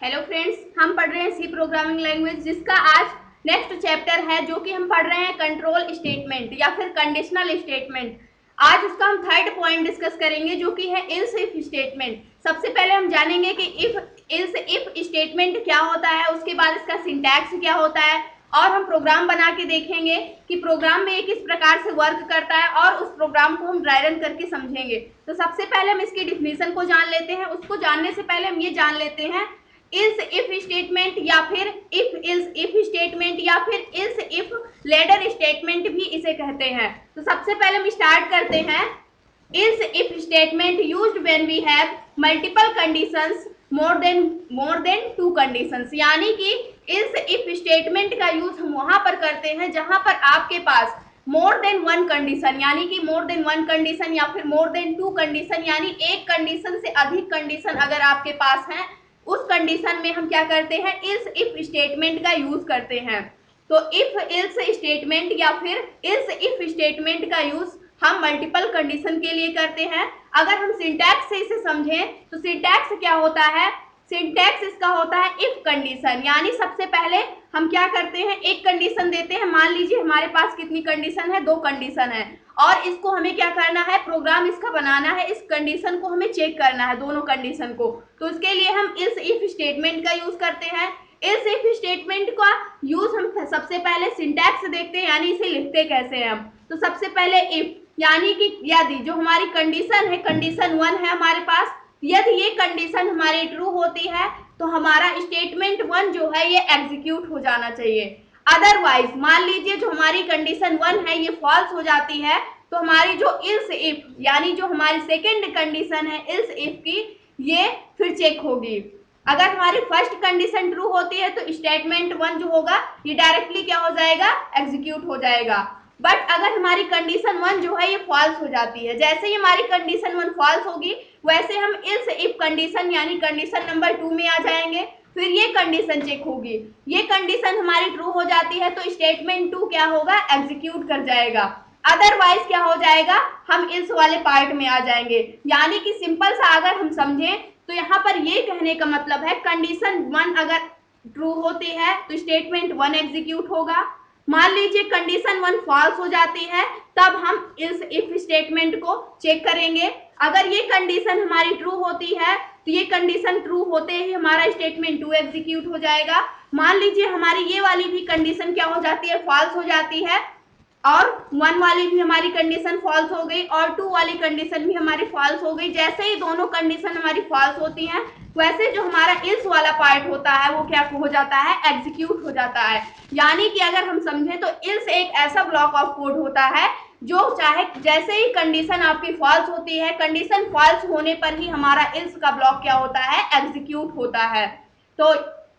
Hello friends, हम पढ़ रहे हैं सी प्रोग्रामिंग लैंग्वेज, जिसका आज नेक्स्ट चैप्टर है जो कि हम पढ़ रहे हैं कंट्रोल स्टेटमेंट या फिर कंडीशनल स्टेटमेंट। आज उसका हम थर्ड पॉइंट डिस्कस करेंगे जो कि है इल्स इफ स्टेटमेंट। सबसे पहले हम जानेंगे कि इल्स इफ स्टेटमेंट क्या होता है, उसके बाद इसका सिंटैक्स क्या होता है और हम प्रोग्राम बना के देखेंगे कि प्रोग्राम में ये किस प्रकार से वर्क करता है और उस प्रोग्राम को हम ड्राई रन करके समझेंगे। तो सबसे पहले हम इसकी डिफिनीशन को जान लेते हैं। उसको जानने से पहले हम ये जान लेते हैं इल्स इफ स्टेटमेंट या फिर इफ इल्स इफ स्टेटमेंट या फिर इल्स इफ लेडर स्टेटमेंट भी इसे कहते हैं। तो सबसे पहले हम स्टार्ट करते हैं। Else if statement used when we have multiple conditions more than two conditions, यानी कि इल्स इफ स्टेटमेंट का यूज हम वहां पर करते हैं जहां पर आपके पास मोर देन वन कंडीशन, यानी कि मोर देन वन कंडीशन या फिर मोर देन टू कंडीशन, यानी एक कंडीशन से अधिक कंडीशन अगर आपके पास है, उस कंडीशन में हम क्या करते हैं, इल्स इफ स्टेटमेंट का यूज करते हैं। तो इफ इल्स स्टेटमेंट या फिर इल्स इफ स्टेटमेंट का यूज हम मल्टीपल कंडीशन के लिए करते हैं। अगर हम सिंटैक्स से इसे समझें तो सिंटैक्स क्या होता है, सिंटैक्स इसका होता है इफ कंडीशन, यानी सबसे पहले हम क्या करते हैं, एक कंडीशन देते हैं। मान लीजिए हमारे पास कितनी कंडीशन है, दो कंडीशन है और इसको हमें क्या करना है, प्रोग्राम इसका बनाना है, इस कंडीशन को हमें चेक करना है, दोनों कंडीशन को। तो उसके लिए हम इस इफ स्टेटमेंट का यूज करते हैं। इस इफ स्टेटमेंट का यूज हम सबसे पहले सिंटैक्स देखते हैं, यानी इसे लिखते कैसे हैं हम। तो सबसे पहले इफ, यानी कि यदि जो हमारी कंडीशन है, कंडीशन 1 है हमारे पास, यदि ये कंडीशन हमारी ट्रू होती है तो हमारा स्टेटमेंट 1 जो है ये एग्जीक्यूट हो जाना चाहिए। अदरवाइज मान लीजिए जो हमारी कंडीशन 1 है ये फॉल्स हो जाती है, तो हमारी जो इल्स इफ यानी जो हमारी सेकेंड कंडीशन है इल्स इफ की, ये फिर चेक होगी। अगर हमारी फर्स्ट कंडीशन ट्रू होती है तो स्टेटमेंट 1 जो होगा ये डायरेक्टली क्या हो जाएगा, एग्जीक्यूट हो जाएगा। बट अगर हमारी कंडीशन 1 जो है ये फॉल्स हो जाती है, जैसे ही हमारी कंडीशन 1 फॉल्स होगी वैसे हम इल्स इफ कंडीशन यानी कंडीशन नंबर 2 में आ जाएंगे। फिर ये कंडीशन चेक होगी, ये कंडीशन हमारी ट्रू हो जाती है तो स्टेटमेंट 2 क्या होगा, एग्जीक्यूट कर जाएगा। अदरवाइज क्या हो जाएगा, हम इल्स वाले पार्ट में आ जाएंगे। यानी कि सिंपल सा अगर हम समझें तो यहाँ पर ये कहने का मतलब है कंडीशन 1 अगर ट्रू होती है तो स्टेटमेंट 1 एग्जीक्यूट होगा। मान लीजिए कंडीशन 1 फॉल्स हो जाती है, तब हम इस इफ स्टेटमेंट को चेक करेंगे। अगर ये कंडीशन हमारी ट्रू होती है तो ये कंडीशन ट्रू होते ही हमारा स्टेटमेंट 2 एग्जीक्यूट हो जाएगा। मान लीजिए हमारी ये वाली भी कंडीशन क्या हो जाती है, फॉल्स हो जाती है और 1 वाली भी हमारी कंडीशन फॉल्स हो गई और 2 वाली कंडीशन भी हमारी फॉल्स हो गई। जैसे ही दोनों कंडीशन हमारी फॉल्स होती हैं वैसे जो हमारा इल्स वाला पार्ट होता है वो क्या हो जाता है, एग्जीक्यूट हो जाता है। यानी कि अगर हम समझें तो इल्स एक ऐसा ब्लॉक ऑफ कोड होता है जो चाहे जैसे ही कंडीशन आपकी फॉल्स होती है, कंडीशन फॉल्स होने पर ही हमारा इल्स का ब्लॉक क्या होता है, एग्जीक्यूट होता है। तो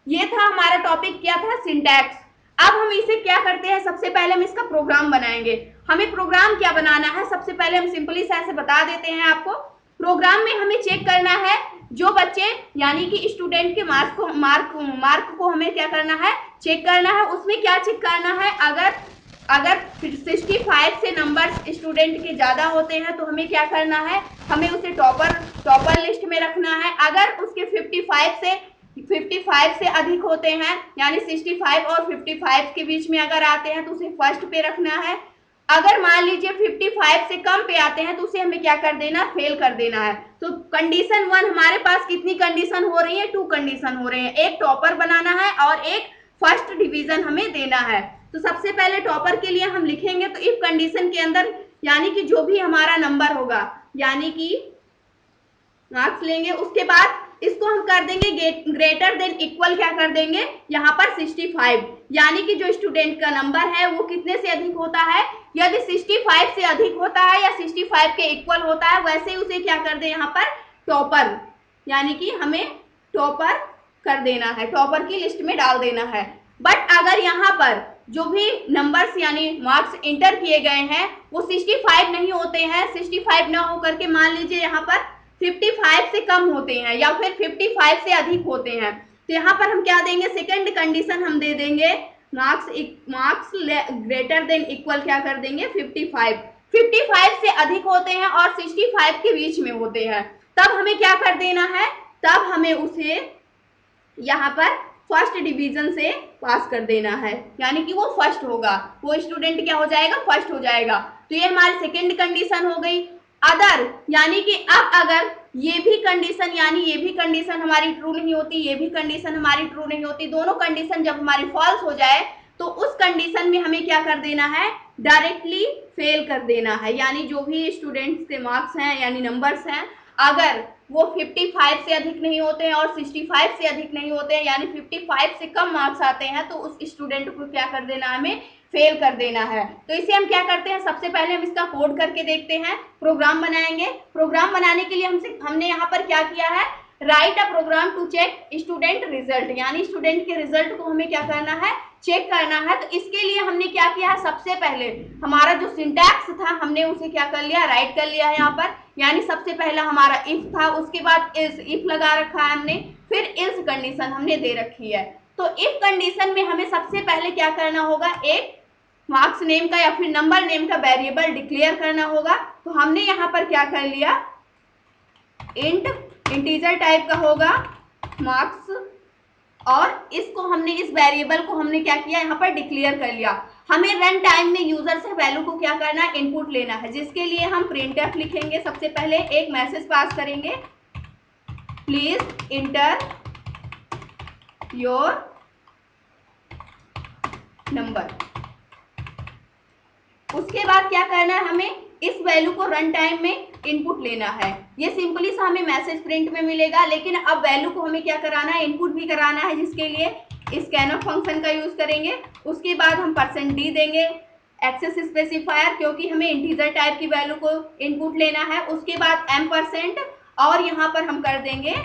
ये था हमारा टॉपिक, क्या था, सिंटैक्स। अब हम इसे क्या करते हैं, सबसे पहले हम इसका प्रोग्राम बनाएंगे। हमें प्रोग्राम क्या बनाना है, सबसे पहले हम सिंपली से ऐसे बता देते हैं आपको। प्रोग्राम में हमें चेक करना है जो बच्चे यानी कि स्टूडेंट के मार्क को हमें क्या करना है, चेक करना है। उसमें क्या चेक करना है, अगर 65 से नंबर्स स्टूडेंट के ज्यादा होते हैं तो हमें क्या करना है, हमें उसे टॉपर लिस्ट में रखना है। अगर उसके 55 से अधिक होते हैं, यानी 65 और 55 के बीच में अगर आते हैं तो उसे फर्स्ट पे रखना है। अगर मान लीजिए 55 से कम पे आते हैं तो उसे हमें क्या कर देना, फेल कर देना है। तो कंडीशन 1 हमारे पास कितनी कंडीशन हो रही है, 2 कंडीशन हो रहे हैं, एक टॉपर बनाना है और एक फर्स्ट डिवीजन हमें देना है। तो सबसे पहले टॉपर के लिए हम लिखेंगे तो इफ कंडीशन के अंदर यानी कि जो भी हमारा नंबर होगा, यानी कि मार्क्स लेंगे, उसके बाद इसको हम कर देंगे ग्रेटर देन इक्वल, क्या कर देंगे यहाँ पर 65, यानी कि जो स्टूडेंट का नंबर है वो कितने से अधिक होता है, यदि 65 से अधिक होता है या 65 के इक्वल होता है वैसे ही उसे क्या कर दे यहाँ पर टॉपर, यानी कि हमें टॉपर कर देना है, टॉपर की लिस्ट में डाल देना है। बट अगर यहाँ पर जो भी नंबर्स यानी मार्क्स इंटर किए गए हैं वो 65 नहीं होते हैं, 65 ना होकर के मान लीजिए यहाँ पर 55 से कम होते हैं या फिर 55 से अधिक होते हैं, तो यहाँ पर हम क्या देंगे, सेकंड कंडीशन हम दे देंगे मार्क्स ग्रेटर देन इक्वल, क्या कर देंगे 55 से अधिक होते हैं और 65 के बीच में होते हैं, तब हमें क्या कर देना है, तब हमें उसे यहाँ पर फर्स्ट डिवीजन से पास कर देना है, यानी कि वो फर्स्ट होगा, वो स्टूडेंट क्या हो जाएगा, फर्स्ट हो जाएगा। तो ये हमारी सेकेंड कंडीशन हो गई। अदर यानी कि अब अगर ये भी कंडीशन, यानी ये भी कंडीशन हमारी ट्रू नहीं होती, ये भी कंडीशन हमारी ट्रू नहीं होती, दोनों कंडीशन जब हमारी फॉल्स हो जाए तो उस कंडीशन में हमें क्या कर देना है, डायरेक्टली फेल कर देना है। यानी जो भी स्टूडेंट्स के मार्क्स हैं यानी नंबर्स हैं, अगर वो 55 से अधिक नहीं होते हैं और 65 से अधिक नहीं होते हैं, यानी 55 से कम मार्क्स आते हैं, तो उस स्टूडेंट को क्या कर देना है, हमें फेल कर देना है। तो इसे हम क्या करते हैं, सबसे पहले हम इसका कोड करके देखते हैं, प्रोग्राम बनाएंगे। प्रोग्राम बनाने के लिए हमने यहाँ पर क्या किया है, write a program to check student result, यानी स्टूडेंट के रिजल्ट को हमें क्या करना है, चेक करना है। तो इसके लिए हमने क्या किया है, सबसे पहले हमारा जो सिंटैक्स था हमने उसे क्या कर लिया, राइट कर लिया है यहाँ पर। यानी सबसे पहला हमारा इफ था, उसके बाद इस इफ लगा रखा है हमने, फिर इल्स कंडीशन हमने दे रखी है। तो इफ कंडीशन में हमें सबसे पहले क्या करना होगा, एक मार्क्स नेम का या फिर नंबर नेम का वेरिएबल डिक्लेयर करना होगा। तो हमने यहाँ पर क्या कर लिया, इंट इंटीजर टाइप का होगा मार्क्स, और इसको हमने, इस वेरिएबल को हमने क्या किया, यहाँ पर डिक्लेयर कर लिया। हमें रन टाइम में यूजर से वैल्यू को क्या करना है, इनपुट लेना है, जिसके लिए हम printf लिखेंगे। सबसे पहले एक मैसेज पास करेंगे, प्लीज इंटर योर नंबर। उसके बाद क्या करना है, हमें इस वैल्यू को रन टाइम में इनपुट लेना है। ये सिंपली सा हमें मैसेज प्रिंट में मिलेगा, लेकिन अब वैल्यू को हमें क्या कराना है, इनपुट भी कराना है, जिसके लिए स्कैनऑफ फंक्शन का यूज करेंगे। उसके बाद हम %d देंगे, एक्सेस स्पेसिफायर, क्योंकि हमें इंटीजर टाइप की वैल्यू को इनपुट लेना है। उसके बाद %, और यहाँ पर हम कर देंगे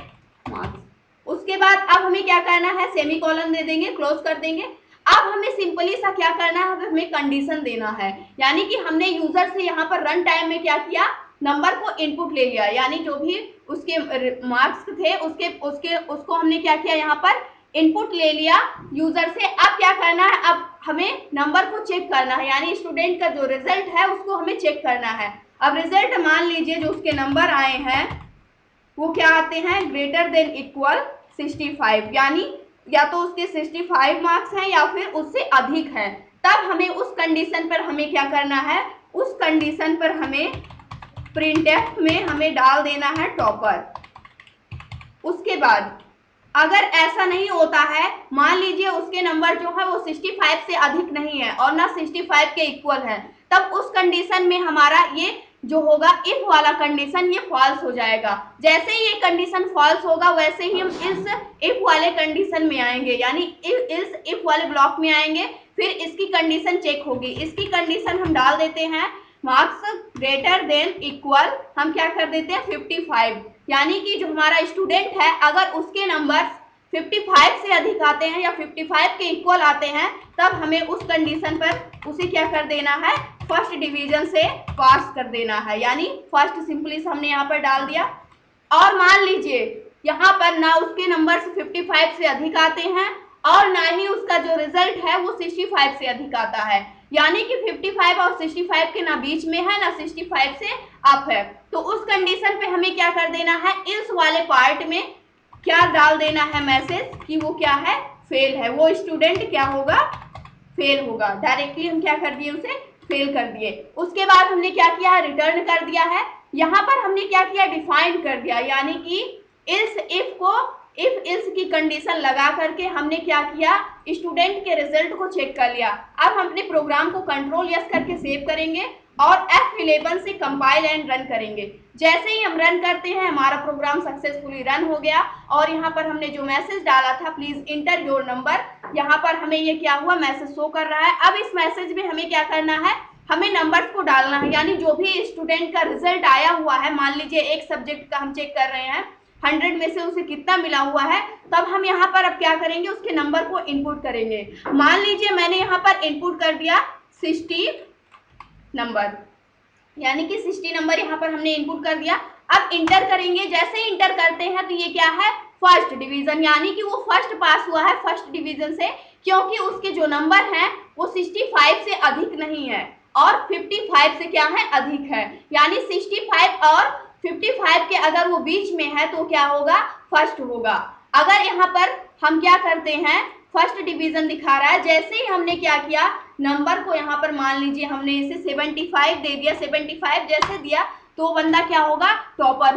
मार्क्स। उसके बाद अब हमें क्या करना है, सेमीकोलन दे देंगे, क्लोज कर देंगे। अब हमें सिंपली सा क्या करना है, हमें कंडीशन देना है, यानी कि हमने यूजर से यहाँ पर रन टाइम में क्या किया, नंबर को इनपुट ले लिया, यानी जो भी उसके मार्क्स थे उसको हमने क्या किया, यहाँ पर इनपुट ले लिया यूजर से। अब क्या करना है, अब हमें नंबर को चेक करना है, यानी स्टूडेंट का जो रिजल्ट है उसको हमें चेक करना है। अब रिजल्ट मान लीजिए जो उसके नंबर आए हैं वो क्या आते हैं, ग्रेटर देन इक्वल 65, यानी या तो उसके 65 मार्क्स हैं या फिर उससे अधिक है। तब हमें उस कंडीशन पर हमें क्या करना है, उस कंडीशन पर हमें printf में हमें डाल देना है टॉपर। उसके बाद अगर ऐसा नहीं होता है, मान लीजिए उसके नंबर जो है वो 65 से अधिक नहीं है और ना 65 के इक्वल है, तब उस कंडीशन में हमारा ये जो होगा इफ वाला कंडीशन ये फॉल्स हो जाएगा। जैसे ही ये कंडीशन फॉल्स होगा वैसे ही हम इस इफ वाले कंडीशन में आएंगे, यानी इस इफ वाले ब्लॉक में आएंगे, फिर इसकी कंडीशन चेक होगी। इसकी कंडीशन हम डाल देते हैं मार्क्स ग्रेटर देन इक्वल, हम क्या कर देते हैं 55, यानी कि जो हमारा स्टूडेंट है अगर उसके नंबर 55 से अधिक आते हैं या 55 के इक्वल आते हैं, तब हमें उस कंडीशन पर उसे क्या कर देना है, फर्स्ट डिवीजन से पास कर देना है, यानी फर्स्ट सिंपली हमने यहाँ पर डाल दिया। और मान लीजिए यहाँ पर ना उसके नंबर 55 से अधिक आते हैं और ना ही उसका जो रिजल्ट है वो 65 से अधिक आता है, यानी कि 55 और 65 के ना बीच में है ना 65 से अप है। तो उस कंडीशन पे हमें क्या कर देना है, इस वाले पार्ट में क्या डाल देना है मैसेज कि वो क्या है, फेल है, वो स्टूडेंट क्या होगा, फेल होगा। डायरेक्टली हम क्या कर दिए, उसे फेल कर दिए। उसके बाद हमने क्या किया है, रिटर्न कर दिया है। यहाँ पर हमने क्या किया, डिफाइन कर दिया, यानी कि इस इफ को इफ इल्स की कंडीशन लगा करके हमने क्या किया, स्टूडेंट के रिजल्ट को चेक कर लिया। अब हम अपने प्रोग्राम को कंट्रोल यस करके सेव करेंगे और F11 से कंपाइल एंड रन करेंगे। जैसे ही हम रन करते हैं हमारा प्रोग्राम सक्सेसफुली रन हो गया और यहाँ पर हमने जो मैसेज डाला था प्लीज इंटर योर नंबर, यहाँ पर हमें ये क्या हुआ, मैसेज शो कर रहा है। अब इस मैसेज में हमें क्या करना है, हमें नंबर्स को डालना है, यानी जो भी स्टूडेंट का रिजल्ट आया हुआ है, मान लीजिए एक सब्जेक्ट का हम चेक कर रहे हैं 100 में से उसे कितना मिला हुआ है, तब हम यहाँ पर अब क्या करेंगे, उसके नंबर को इनपुट करेंगे। मान लीजिए मैंने यहाँ पर इनपुट कर दिया 60 नंबर, यानी कि 60 नंबर यहाँ पर हमने इनपुट कर दिया। अब इंटर करेंगे, जैसे ही इंटर करते हैं तो ये क्या है, फर्स्ट डिवीजन, यानी कि वो फर्स्ट पास हुआ है फर्स्ट डिवीजन से, क्योंकि उसके जो नंबर हैं वो 65 से अधिक नहीं है और 55 से क्या है, अधिक है, यानी 65 और 55 के अगर वो बीच में है तो क्या होगा, फर्स्ट होगा। अगर यहाँ पर हम क्या करते हैं, फर्स्ट डिवीजन दिखा रहा है, जैसे ही हमने क्या किया, नंबर को यहाँ पर मान लीजिए हमने इसे 75 दे दिया, 75 जैसे दिया तो बंदा क्या होगा, टॉपर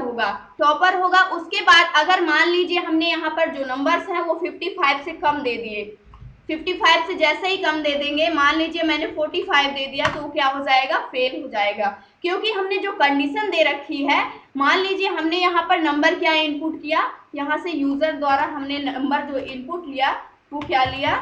होगा। उसके बाद अगर मान लीजिए हमने यहाँ पर जो नंबर्स हैं वो 55 से कम दे दिए, 55 से जैसे ही कम दे देंगे, मान लीजिए मैंने 45 दे दिया तो क्या हो जाएगा, फेल हो जाएगा, क्योंकि हमने जो कंडीशन दे रखी है, मान लीजिए हमने यहाँ पर नंबर क्या इनपुट किया, यहाँ से यूजर द्वारा हमने नंबर जो इनपुट लिया वो क्या लिया,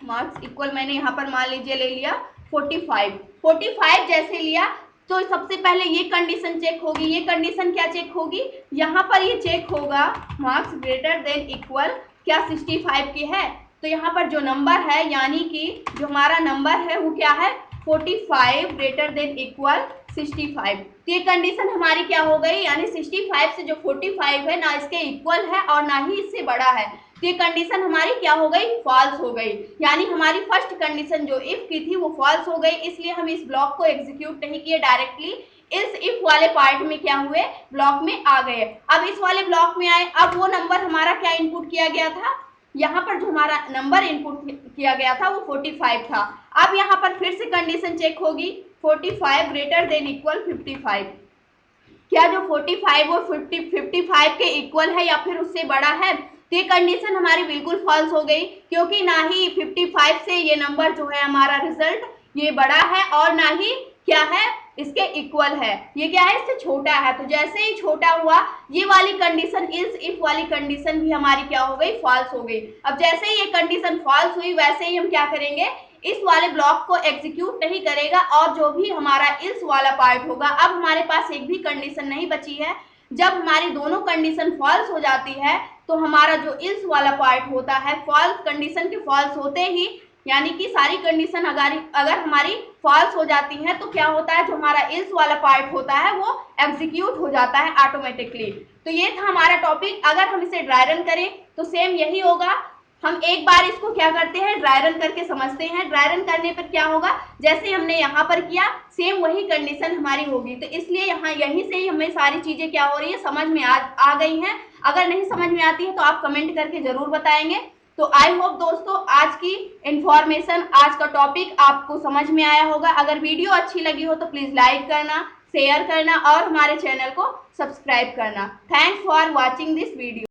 मार्क्स इक्वल मैंने यहाँ पर मान लीजिए ले लिया 45 जैसे लिया तो सबसे पहले ये कंडीशन चेक होगी, ये कंडीशन क्या चेक होगी, यहाँ पर ये चेक होगा मार्क्स ग्रेटर देन इक्वल क्या 65 की है, तो यहाँ पर जो नंबर है यानी कि जो हमारा नंबर है वो क्या है 45 ग्रेटर देन इक्वल 65, तो ये कंडीशन हमारी क्या हो गई, यानी 65 से जो 45 है ना इसके इक्वल है और ना ही इससे बड़ा है, तो ये कंडीशन हमारी क्या हो गई, फॉल्स हो गई, यानी हमारी फर्स्ट कंडीशन जो इफ की थी वो फॉल्स हो गई, इसलिए हम इस ब्लॉक को एग्जीक्यूट नहीं किए, डायरेक्टली इस इफ वाले पार्ट में क्या हुए, ब्लॉक में आ गए। अब इस वाले ब्लॉक में आए, अब वो नंबर हमारा क्या इनपुट किया गया था, यहाँ पर जो हमारा नंबर इनपुट किया गया था वो 45 था, अब यहाँ पर फिर से कंडीशन चेक होगी 45 ग्रेटर देन इक्वल 55, क्या जो 45 और 55 के इक्वल है या फिर उससे बड़ा है, तो ये कंडीशन हमारी बिल्कुल फॉल्स हो गई, क्योंकि ना ही 55 से ये नंबर जो है हमारा रिजल्ट ये बड़ा है और ना ही क्या है इसके इक्वल है, ये क्या है इससे छोटा है, तो जैसे ही छोटा हुआ ये वाली कंडीशन, इस इफ वाली कंडीशन भी हमारी क्या हो गई, फॉल्स हो गई। अब जैसे ही ये कंडीशन फॉल्स हुई वैसे ही हम क्या करेंगे, इस वाले ब्लॉक को एग्जीक्यूट नहीं करेगा और जो भी हमारा इस वाला पार्ट होगा, अब हमारे पास एक भी कंडीशन नहीं बची है, जब हमारी दोनों कंडीशन फॉल्स हो जाती है तो हमारा जो इस वाला पार्ट होता है, फॉल्स कंडीशन के फॉल्स होते ही यानी कि सारी कंडीशन अगर हमारी फॉल्स हो जाती है तो क्या होता है, जो हमारा इस वाला पार्ट होता है वो एग्जीक्यूट हो जाता है ऑटोमेटिकली। तो ये था हमारा टॉपिक, अगर हम इसे ड्राई रन करें तो सेम यही होगा, हम एक बार इसको क्या करते हैं, ड्राई रन करके समझते हैं, ड्राई रन करने पर क्या होगा, जैसे हमने यहाँ पर किया सेम वही कंडीशन हमारी होगी, तो इसलिए यहाँ यहीं से ही हमें सारी चीजें क्या हो रही है, समझ में आ गई हैं। अगर नहीं समझ में आती है तो आप कमेंट करके जरूर बताएंगे। तो आई होप दोस्तों आज की इंफॉर्मेशन, आज का टॉपिक आपको समझ में आया होगा। अगर वीडियो अच्छी लगी हो तो प्लीज लाइक करना, शेयर करना और हमारे चैनल को सब्सक्राइब करना। Thanks for watching this video.